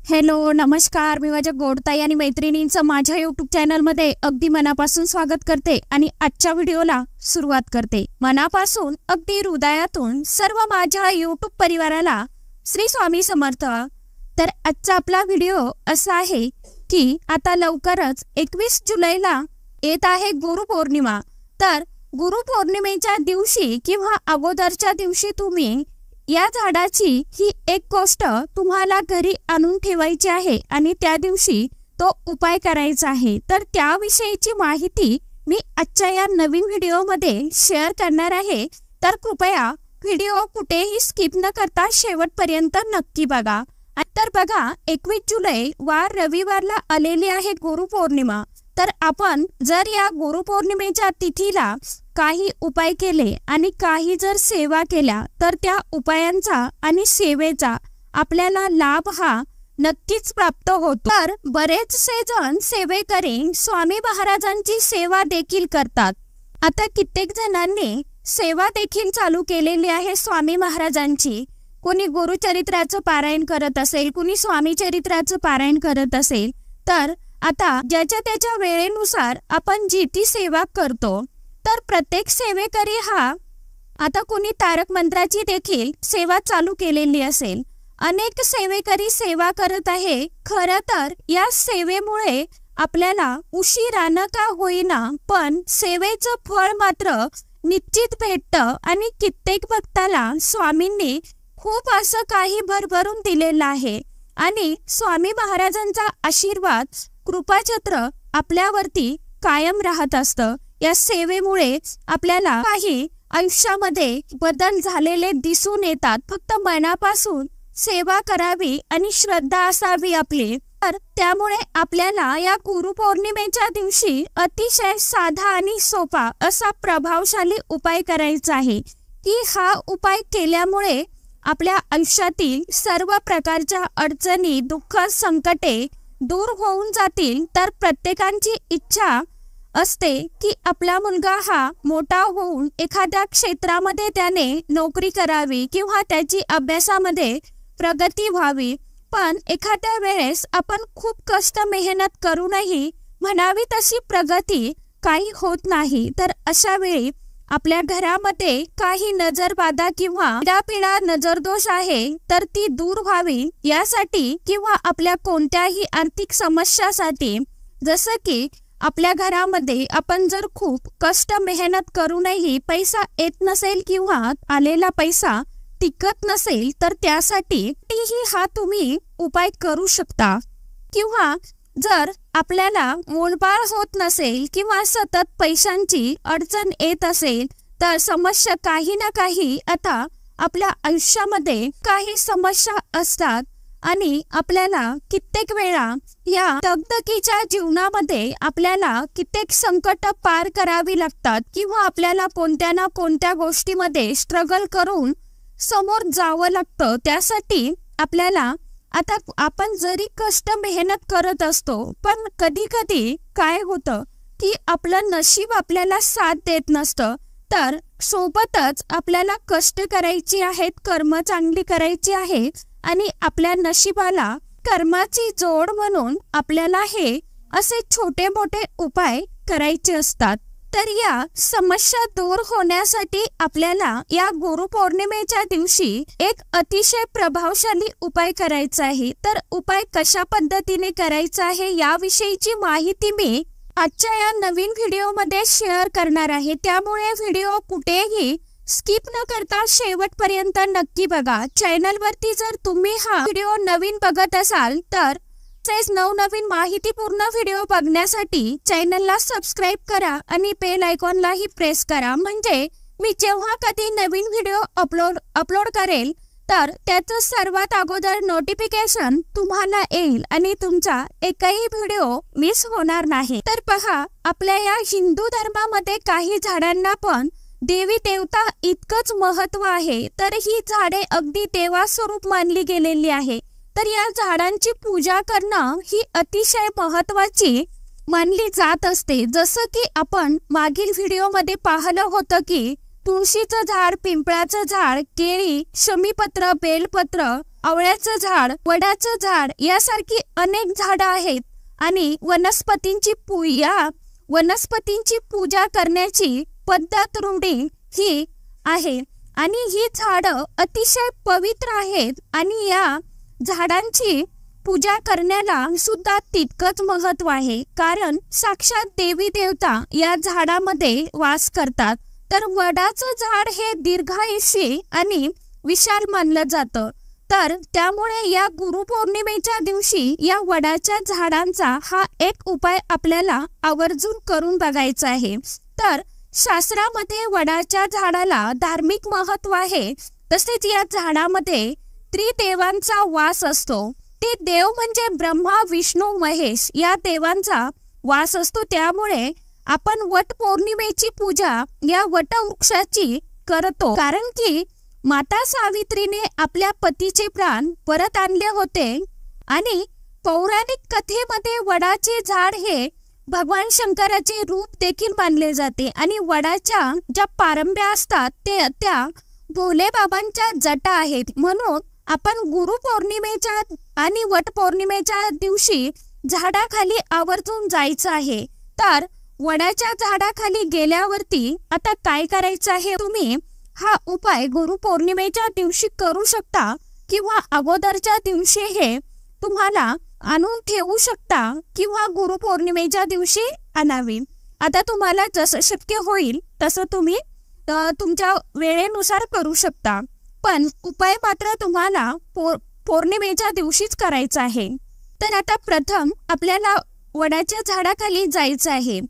Hello नमस्कार, मी माझ्या गोडताई आणि मैत्रिणींचं माझ्या यूट्यूब चॅनलमध्ये अगदी मनापासून स्वागत करते आणि आजच्या व्हिडिओला सुरुवात करते। मनापासून अगदी हृदयातून सर्व माझ्या यूट्यूब परिवाराला श्री स्वामी समर्थ। तर आजचा आपला व्हिडिओ असा आहे की आता लवकरच 21 जुलैला येत आहे गुरुपौर्णिमा। तर गुरुपौर्णिमेच्या दिवशी किंवा अगोदरच्या दिवशी तुम्ही या झाडाची ही एक गोष्ट तुम्हाला घरी आणून ठेवायची आहे आणि त्या दिवशी तो उपाय करायचा आहे। तर त्याविषयीची माहिती मी आजच्या या नवीन व्हिडिओमध्ये शेअर करणार आहे। तर कृपया व्हिडिओ कुठेही स्किप न करता शेवटपर्यंत नक्की बघा। तर बघा, 21 जुलै वार रविवारला आलेली आहे गुरुपौर्णिमा। तर आपण जर या गुरुपौर्णिमेच्या तिथीला काही उपाय केले आणि काही जर सेवा केल्या तर त्या उपायांचा आणि सेवेचा आपल्याला लाभ हा नक्कीच प्राप्त होतो। तर बरेचसे जण सेवेकरी स्वामी महाराजांची सेवा देखील करतात। आता कित्येक जणांनी सेवा देखील चालू केलेली आहे स्वामी महाराजांची। कोणी गुरुचरित्राचं पारायण करत असेल, कोणी स्वामी चरित्राचं पारायण करत असेल। तर आता ज्याच्या त्याच्या वेळेनुसार आपण जी ती सेवा करतो। तर प्रत्येक सेवेकरी हा आता कोणी तारक मंत्राची देखील सेवा चालू केलेली असेल। अनेक सेवेकरी सेवा करत आहे। खरं तर या सेवेमुळे आपल्याला उशिरानं का होईना पण सेवेचं फळ मात्र निश्चित भेटतं आणि कित्येक भक्ताला स्वामींनी खूप असं काही भरभरून दिलेलं आहे आणि स्वामी महाराजांचा आशीर्वाद कृपाछत्र आपल्यावरती कायम राहत असतं। या सेवेमुळे आपल्याला काही आयुष्यामध्ये बदल झालेले दिसून येतात। फक्त मनापासून सेवा करावी आणि श्रद्धा असावी आपली। तर त्यामुळे आपल्याला या गुरुपौर्णिमेच्या दिवशी अतिशय साधा आणि सोपा असा प्रभावशाली उपाय करायचा आहे की हा उपाय केल्यामुळे आपल्या आयुष्यातील सर्व प्रकारच्या अडचणी, दुःख, संकटे दूर होऊन जातील। तर प्रत्येकाची इच्छा असते की आपला मुलगा हा मोठा होऊन एखाद्या क्षेत्रामध्ये त्याने नोकरी करावी किंवा त्याची अभ्यासामध्ये प्रगती व्हावी। पण एखाद्या वेळेस आपण खूप कष्ट मेहनत करूनही म्हणावी तशी प्रगती काही होत नाही। तर अशा वेळी आपल्या घरामध्ये काही नजरबाधा किंवा पिढा नजरदोष आहे तर ती दूर व्हावी यासाठी किंवा आपल्या कोणत्याही आर्थिक समस्यासाठी, जसं की आपल्या घरामध्ये आपण जर खूप कष्ट मेहनत करूनही पैसा येत नसेल किंवा आलेला पैसा टिकत नसेल तर त्यासाठी हा तुम्ही उपाय करू शकता। किंवा जर आपल्याला मूलबाळ होत नसेल किंवा सतत पैशांची अडचण येत असेल तर समस्या काही ना काही आता आपल्या आयुष्यामध्ये काही समस्या असतात आणि आपल्याला कित्येक वेळा या दगदगीच्या जीवनामध्ये आपल्याला कित्येक संकट पार करावी लागतात किंवा आपल्याला कोणत्या ना कोणत्या गोष्टीमध्ये स्ट्रगल करून समोर जावं लागतं। त्यासाठी आपल्याला आता आपण जरी कष्ट मेहनत करत असतो पण कधी कधी काय होतं की आपलं नशीब आपल्याला साथ देत नसतं। तर सोबतच आपल्याला कष्ट करायची आहेत, कर्म चांगली करायची आहेत आणि आपल्या नशिबाला कर्माची जोड म्हणून आपल्याला हे असे छोटे मोठे उपाय करायचे असतात। तर या समस्या दूर होण्यासाठी आपल्याला या गुरुपौर्णिमेच्या दिवशी एक अतिशय प्रभावशाली उपाय करायचा आहे। तर उपाय कशा पद्धतीने करायचा आहे याविषयीची माहिती मी आजच्या या नवीन व्हिडिओमध्ये शेअर करणार आहे। त्यामुळे व्हिडिओ कुठेही स्किप न करता शेवटपर्यंत नक्की बघा। चॅनलवरती जर तुम्ही हा व्हिडिओ नवीन बघत असाल तर नवनवीन माहितीपूर्ण व्हिडिओ बघण्यासाठी चॅनलला सबस्क्राइब करा आणि बेल आयकॉनलाही प्रेस करा। म्हणजे मी जेव्हा कधी नवीन व्हिडिओ अपलोड करेल तर त्याचं सर्वात अगोदर नोटिफिकेशन तुम्हाला येईल आणि तुमचा एकही व्हिडिओ मिस होणार नाही। तर पहा, आपल्या या हिंदू धर्मामध्ये काही झाडांना पण देवी देवता इतकंच महत्व आहे। तर ही झाडे अगदी देवास्वरूप मानली गेलेली आहे। तर या झाडांची पूजा करणं ही अतिशय महत्त्वाची मानली जात असते। जसं की आपण मागील व्हिडिओमध्ये पाहिलं होतं की तुळशीचं झाड, पिंपळाचं झाड, केळी, शमीपत्र, बेलपत्र आवळ्याचं झाड, वडाचं झाड यासारखी अनेक झाडं आहेत आणि वनस्पतींची पूजा करण्याची पद्धत रूढी ही आहे आणि ही झाडं अतिशय पवित्र आहेत आणि या झाडांची पूजा करण्याला सुद्धा तितकंच महत्त्व आहे, कारण साक्षात देवी देवता या झाडामध्ये वास करतात। तर वडाचं झाड हे दीर्घायुषी आणि विशाल मानलं जातं, तर त्यामुळे या गुरुपौर्णिमेच्या दिवशी या वडाच्या झाडांचा हा एक उपाय आपल्याला आवर्जून करून बघायचा आहे। तर शास्त्रामध्ये वडाच्या झाडाला धार्मिक महत्त्व आहे, तसेच या झाडामध्ये त्रिदेवांचा वास असतो। ते देव म्हणजे ब्रह्मा, विष्णू, महेश या देवांचा वास असतो। त्यामुळे आपण वट पौर्णिमेची पूजा या वटवृक्षाची करतो, कारण की माता सावित्रीने आपल्या पतीचे प्राण परत आणले होते आणि पौराणिक कथेमध्ये वडाचे झाड हे भगवान शंकराचे रूप देखील मानले जाते आणि वडाच्या ज्या पारंब्या असतात त्या भोले बाबांच्या जटा आहेत। म्हणून आपण गुरुपौर्णिमेच्या आणि वटपौर्णिमेच्या दिवशी झाडाखाली आवर्जून जायचं आहे। तर वडाच्या झाडाखाली गेल्यावरती आता काय करायचं आहे, तुम्ही हा उपाय गुरुपौर्णिमेच्या दिवशी करू शकता किंवा अगोदरच्या दिवशी हे तुम्हाला आणून ठेवू शकता किंवा गुरुपौर्णिमेच्या दिवशी आणावी। आता तुम्हाला जसं शक्य होईल तसं तुम्ही तुमच्या वेळेनुसार करू शकता, पण उपाय मात्र तुम्हाला पौर्णिमेच्या दिवशीच करायचा आहे। तर आता प्रथम आपल्याला वडाच्या झाडाखाली जायचं आहे।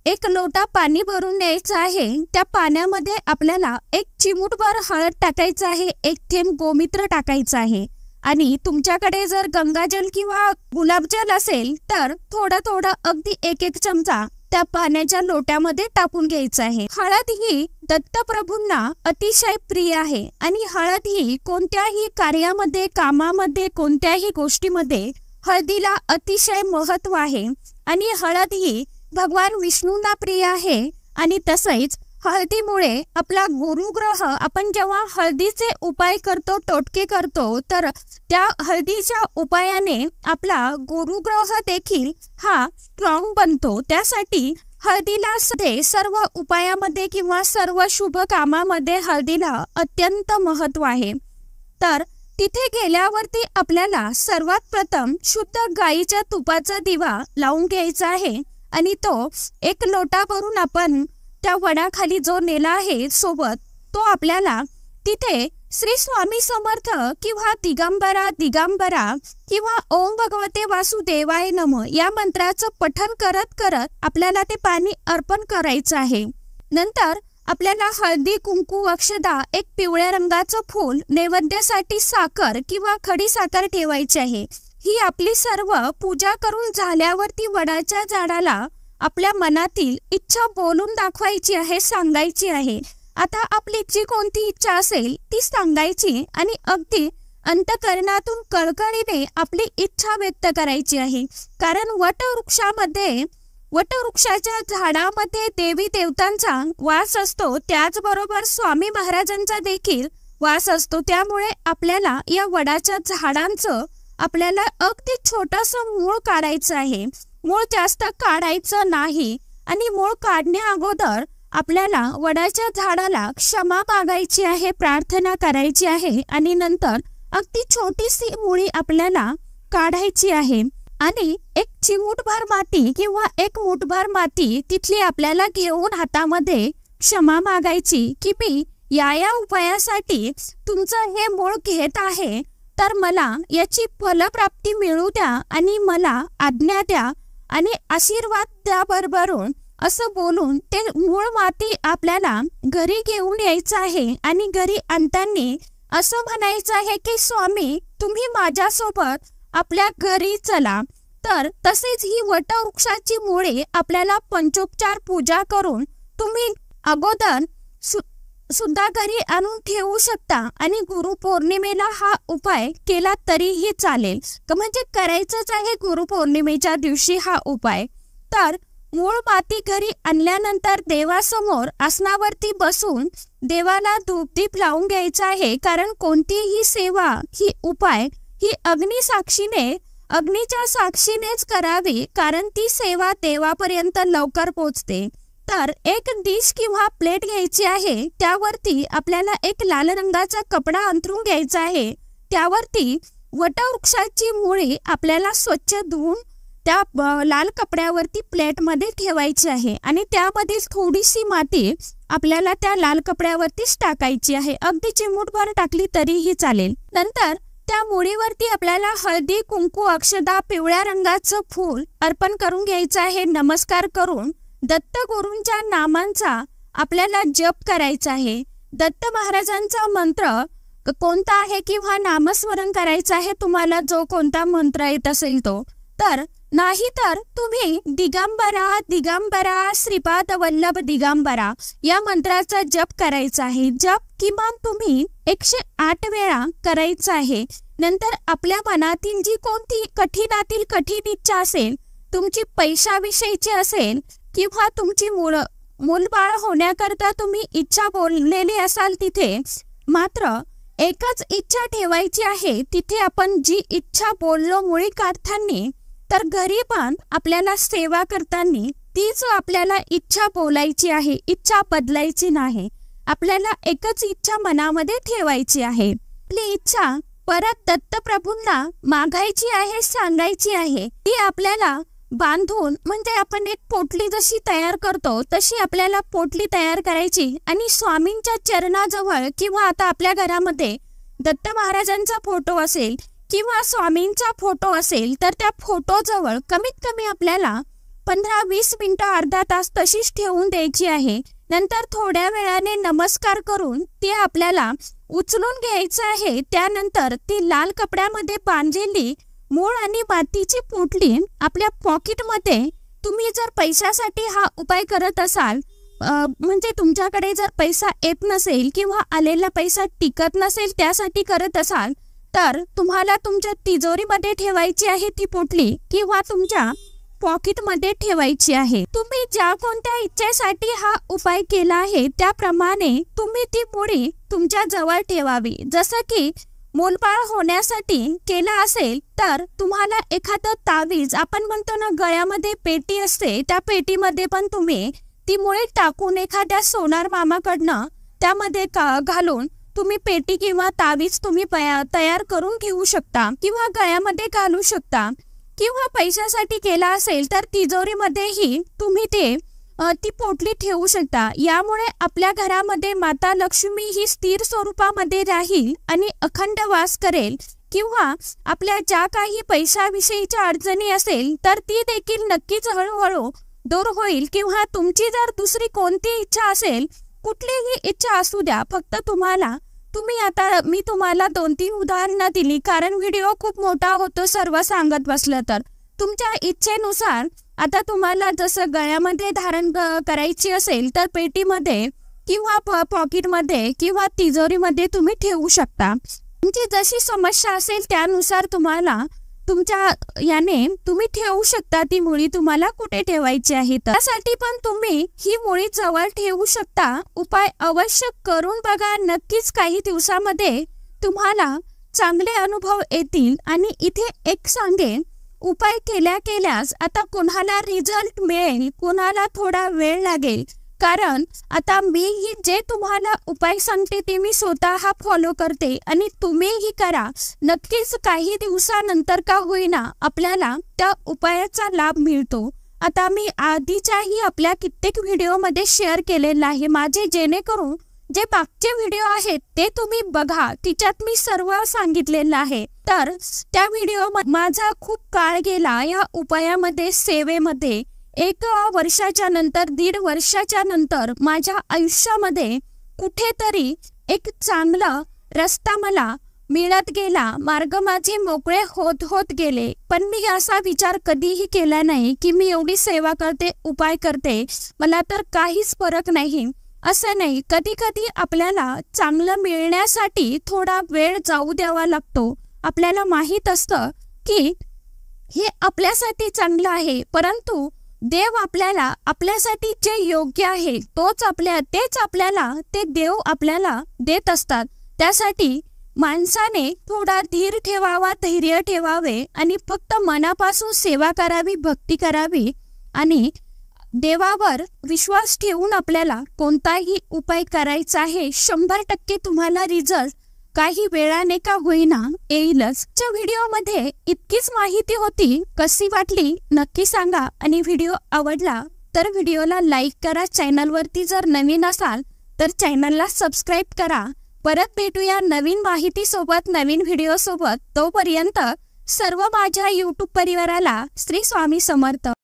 एक लोटा पाणी भरून न्यायचं आहे। त्या पाण्यामध्ये आपल्याला एक चिमूटभर हळद टाकायचं आहे, एक थेंब गोमित्र टाकायचं आहे आणि तुमच्याकडे जर गंगाजल किंवा गुलाबजल असेल तर थोडं थोडं अगदी एक एक चमचा त्या पाण्याच्या लोट्यामध्ये टाकून घ्यायचं आहे। हळद ही दत्तप्रभूंना अतिशय प्रिय आहे आणि हळद ही कोणत्याही कार्यामध्ये, कामामध्ये, कोणत्याही गोष्टीमध्ये हळदीला अतिशय महत्त्व आहे आणि हळद ही भगवान विष्णूंना प्रिय आहे आणि तसेच हळदीमुळे आपला गुरुग्रह, आपण जेव्हा हळदीचे उपाय करतो, टोटके करतो, तर त्या हळदीच्या उपायाने आपला गुरुग्रह देखील हा स्ट्रॉंग बनतो। त्यासाठी हळदीला सर्व उपायामध्ये किंवा सर्व शुभ कामामध्ये हळदीला अत्यंत महत्त्व आहे। तर तिथे गेल्यावरती आपल्याला सर्वात प्रथम शुद्ध गाईच्या तुपाचा दिवा लावून घ्यायचा आहे आणि तो एक लोटा भरून आपण त्या वडाखाली जो नेला आहे सोबत, तो आपल्याला तिथे श्री स्वामी समर्थ किंवा दिगंबरा किंवा ओम भगवते वासुदेवाय नमः या मंत्राचं पठण करत करत आपल्याला ते पाणी अर्पण करायचं आहे। नंतर आपल्याला हळदी, कुंकू, अक्षदा, एक पिवळ्या रंगाचं फूल, नैवेद्यासाठी साखर किंवा खडी साखर ठेवायची आहे। ही आपली सर्व पूजा करून झाल्यावरती वडाच्या झाडाला आपल्या मनातील इच्छा बोलून दाखवायची आहे, सांगायची आहे। आता आपली जी कोणती इच्छा असेल ती सांगायची आणि अगदी अंतःकरणातून कळकळीने आपली इच्छा व्यक्त करायची आहे, कारण वटवृक्षाच्या झाडामध्ये देवी देवतांचा वास असतो, त्याचबरोबर स्वामी महाराजांचा देखील वास असतो। त्यामुळे आपल्याला या वडाच्या झाडांचं आपल्याला अगदी छोटंसं मूळ काढायचं आहे। मूळ जास्त काढायचं नाही आणि मूळ काढण्या अगोदर आपल्याला वडाच्या झाडाला क्षमा मागायची आहे, प्रार्थना करायची आहे आणि नंतर अगदी छोटीशी मुळी आपल्याला काढायची आहे आणि एक चिमूटभर माती किंवा एक मुठभर माती तिथली आपल्याला घेऊन हातामध्ये क्षमा मागायची की मी या उपायासाठी तुमचं हे मूळ घेत आहे, तर मला याची फलप्राप्ती मिळू द्या आणि मला आज्ञा द्या आणि आशीर्वाद द्या भरभरून, असं बोलून ते मूळ माती आपल्याला घरी घेऊन यायचं आहे आणि घरी आणताना असं म्हणायचं आहे की स्वामी तुम्ही माझ्यासोबत आपल्या घरी चला। तर तसेच ही वटवृक्षाची मुळे आपल्याला पंचोपचार पूजा करून तुम्ही अगोदर सुद्धा घरी आणून ठेवू शकता आणि गुरुपौर्णिमेला हा उपाय केला तरीही चालेल, म्हणजे करायचंच आहे गुरुपौर्णिमेच्या दिवशी हा उपाय। तर मूळ माती घरी आणल्यानंतर देवासमोर आसनावरती बसून देवाला धूपदीप लावून घ्यायचा आहे, कारण कोणतीही सेवा ही उपाय ही अग्नीच्या साक्षीनेच करावी, कारण ती सेवा देवापर्यंत लवकर पोहोचते। तर एक डिश किंवा प्लेट घ्यायची आहे, त्यावरती आपल्याला एक लाल रंगाचा कपडा अंथरून घ्यायचा आहे। त्यावरती वटवृक्षाची मुळी आपल्याला स्वच्छ धुवून त्या लाल कपड्यावरती प्लेटमध्ये ठेवायची आहे आणि त्यामध्ये थोडीशी माती आपल्याला त्या लाल कपड्यावरतीच टाकायची आहे। अगदी चिमूटभर टाकली तरीही चालेल। नंतर त्या मुळीवरती आपल्याला हळदी, कुंकू, अक्षदा, पिवळ्या रंगाचं फूल अर्पण करून घ्यायचं आहे। नमस्कार करून दत्त गुरूंच्या नामांचा आपल्याला जप करायचा आहे। दत्त महाराजांचा मंत्र कोणता आहे किंवा नामस्मरण करायचं आहे, तुम्हाला जो कोणता मंत्र येत असेल तो। तर नाही तर तुम्ही दिगंबरा दिगंबरा श्रीपाद वल्लभ दिगंबरा या मंत्राचा जप करायचा आहे। जप किमान तुम्ही 108 वेळा करायचा आहे। नंतर आपल्या मनातील जी कोणती कठीणातील कठीण इच्छा असेल, तुमची पैशाविषयीची असेल किंवा तुमची मूलबाळ होण्याकरता तुम्ही इच्छा बोललेली असाल, तिथे मात्र एकच इच्छा ठेवायची आहे। तिथे आपण जी इच्छा बोललो मुळी काढताना, तर घरी पण आपल्याला सेवा करताना तीच आपल्याला इच्छा बोलायची आहे, इच्छा बदलायची नाही। आपल्याला एकच इच्छा मनामध्ये ठेवायची आहे। आपली इच्छा परत दत्तप्रभूंना मागायची आहे, सांगायची आहे। ती आपल्याला बांधून, म्हणजे आपण एक पोटली जशी तयार करतो तशी आपल्याला पोटली तयार करायची आणि स्वामींच्या चरणाजवळ किंवा आता आपल्या घरामध्ये दत्त महाराजांचा फोटो असेल किंवा स्वामींचा फोटो असेल, तर त्या फोटोजवळ कमीत कमी आपल्याला 15-20 मिनिटं, अर्धा तास तशीच ठेवून द्यायची आहे। नंतर थोड्या वेळाने नमस्कार करून ते आपल्याला उचलून घ्यायचं आहे। त्यानंतर ती लाल कपड्यामध्ये बांधलेली मूळ आणि मातीची पोटली आपल्या पॉकेटमध्ये, तुम्ही जर पैशासाठी हा उपाय करत असाल, म्हणजे तुमच्याकडे जर पैसा येत नसेल किंवा आलेला पैसा टिकत नसेल त्यासाठी करत असाल, तर तुम्हाला तुमच्या तिजोरीमध्ये ठेवायची आहे ती पोटली किंवा तुमच्या पॉकेटमध्ये ठेवायची आहे। तुम्ही ज्या कोणत्या इच्छेसाठी हा उपाय केला आहे त्याप्रमाणे तुम्ही ती मुळी तुमच्या जवळ ठेवावी। जसं की मूलबाळ होण्यासाठी केला असेल, तर तुम्हाला एखादं तावीज, आपण म्हणतो ना गळ्यामध्ये पेटी असते, त्या पेटीमध्ये पण तुम्ही ती मुळी टाकून एखाद्या सोनार मामाकडनं त्यामध्ये घालून तुम्ही पेटी किंवा तावीज तुम्ही तयार करून घेऊ शकता किंवा गळ्यामध्ये घालू शकता। किंवा पैशासाठी केला असेल तर तिजोरीमध्येही तुम्ही ती पोटली ठेवू शकता। यामुळे आपल्या घरामध्ये माता लक्ष्मी ही स्थिर स्वरूपामध्ये राहील आणि अखंड वास करेल। किंवा आपल्या ज्या काही पैशाविषयीच्या अडचणी असेल तर ती देखील नक्कीच हळूहळू दूर होईल। किंवा तुमची जर दुसरी कोणती इच्छा असेल, कुठलीही इच्छा असू द्या, फक्त आता मी तुम्हाला 2-3 उदाहरणं दिली, कारण व्हिडिओ खूप मोठा होतो सर्व सांगत बसलं तर। तुमच्या इच्छेनुसार आता तुम्हाला जसं गळ्यामध्ये धारण करायची असेल तर पेटीमध्ये किंवा पॉकेटमध्ये किंवा तिजोरीमध्ये तुम्ही ठेवू शकता। तुमची जशी समस्या असेल त्यानुसार तुम्हाला तुमच्या याने तुम्ही ठेवू शकता ती मुळी तुम्हाला कुठे ठेवायची आहे। त्यासाठी पण तुम्ही ही मुळी जवळ ठेवू शकता। उपाय अवश्य करून बघा, नक्कीच काही दिवसामध्ये तुम्हाला चांगले अनुभव येतील। आणि इथे एक सांगेन, उपाय केल्यास आता कोणाला रिझल्ट मिळेल, कोणाला थोडा वेळ लागेल, कारण आता मी जे तुम्हाला उपाय सांगते ते मी स्वतः फॉलो करते आणि तुम्हीही करा। नक्कीच काही दिवसानंतर का होईना आपल्याला त्या उपायाचा लाभ मिळतो। आता मी आधीच्याही आपल्या कित्येक व्हिडिओमध्ये शेअर केलेला आहे माझे, जेणेकरून जे मागचे व्हिडिओ आहेत ते तुम्ही बघा, तिच्यात मी सर्व सांगितलेलं आहे। तर त्या व्हिडिओ माझा खूप काळ गेला या उपायामध्ये, सेवेमध्ये। 1 वर्षाच्या नंतर, 1.5 वर्षाच्या नंतर माझ्या आयुष्यामध्ये कुठेतरी एक चांगला रस्ता मला मिळत गेला, मार्ग माझे मोकळे होत गेले। पण मी असा विचार कधीही केला नाही की मी एवढी सेवा करते, उपाय करते, मला तर काहीच फरक नाही, असं नाही। कधी कधी आपल्याला चांगलं मिळण्यासाठी थोडा वेळ जाऊ द्यावा लागतो। आपल्याला माहित असतं की हे आपल्यासाठी चांगलं आहे, परंतु देव आपल्याला आपल्यासाठी जे योग्य आहे तेच आपल्याला ते देव आपल्याला देत असतात। त्यासाठी माणसाने थोडा धीर ठेवावा, धैर्य ठेवावे आणि फक्त मनापासून सेवा करावी, भक्ती करावी आणि देवावर विश्वास ठेवून आपल्याला कोणताही उपाय करायचा आहे। 100% तुम्हाला रिझल्ट काही वेळाने का होईना येईलच। च्या व्हिडिओमध्ये इतकीच माहिती होती, कशी वाटली नक्की सांगा आणि व्हिडिओ आवडला तर व्हिडिओला लाईक करा। चॅनलवरती जर नवीन असाल तर चॅनलला सबस्क्राइब करा। परत भेटूया नवीन माहिती सोबत, नवीन व्हिडिओ सोबत। तोपर्यंत सर्व माझ्या YouTube परिवाराला श्री स्वामी समर्थ।